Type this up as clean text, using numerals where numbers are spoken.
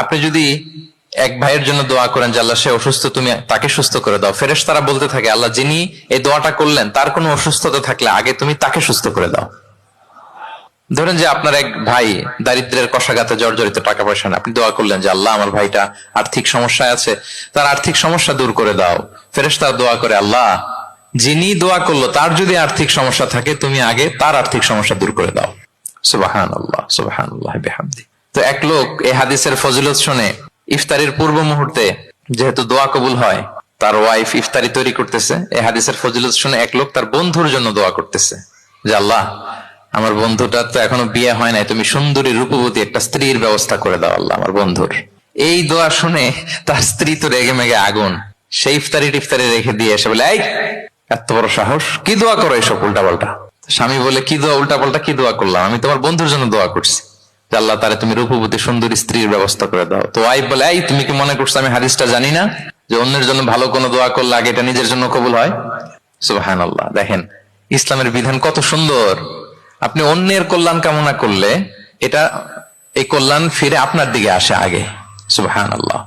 আপনি যদি এক ভাইয়ের জন্য দোয়া করেন যে আল্লাহ সে অসুস্থ, তুমি তাকে সুস্থ করে দাও, ফেরেশতারা বলতে থাকে আল্লাহ যিনি এই দোয়াটা করলেন তার কোনো অসুস্থতা থাকলে আগে তুমি তাকে সুস্থ করে দাও। ধরেন যে আপনার এক ভাই দারিদ্রের কষাঘাতে জর্জরিত, টাকা পয়সা না, আপনি দোয়া করলেন যে আল্লাহ আমার ভাইটা আর্থিক সমস্যায় আছে, তার আর্থিক সমস্যা দূর করে দাও। ফেরেশতারা দোয়া করে আল্লাহ যিনি দোয়া করলো তার যদি আর্থিক সমস্যা থাকে তুমি আগে তার আর্থিক সমস্যা দূর করে দাও। সুবহানাল্লাহ সুবহানাল্লাহ বিহামদি। তো এক লোক এই হাদিসের ফজিলত শুনে ইফতারির পূর্ব মুহূর্তে, যেহেতু দোয়া কবুল হয়, তার ওয়াইফ ইফতারি তৈরি করতেছে, এই হাদিসের ফজিলত শুনে এক লোক তার বন্ধুর জন্য দোয়া করতেছে যে আল্লাহ আমার বন্ধুটা তো এখনো বিয়ে হয় নাই, তুমি সুন্দরী রূপবতী একটা স্ত্রীর ব্যবস্থা করে দাও আল্লাহ আমার বন্ধুর। এই দোয়া শুনে তার স্ত্রী তো রেগে মেগে আগুন, সেই ইফতারি টিফতারি রেখে দিয়ে এসে বলে এই এত বড় সাহস, কি দোয়া করো এসব উল্টা পাল্টা। স্বামী বলে কি দোয়া উল্টা পাল্টা, কি দোয়া করলাম, আমি তোমার বন্ধুর জন্য দোয়া করছি যে আল্লাহ তারে তুমি রূপবতী সুন্দরী স্ত্রীর ব্যবস্থা করে দাও। তো ওয়াইফ বলে এই তুমি কি মনে করছো আমি হাদিসটা জানি না যে অন্যের জন্য ভালো কোনো দোয়া করলে আগে এটা নিজের জন্য কবুল হয়? সুবহানাল্লাহ। দেখেন ইসলামের বিধান কত সুন্দর। আপনি অন্যের কল্যাণ কামনা করলে এটা এই কল্যাণ ফিরে আপনার দিকে আসে আগে। সুবহানাল্লাহ।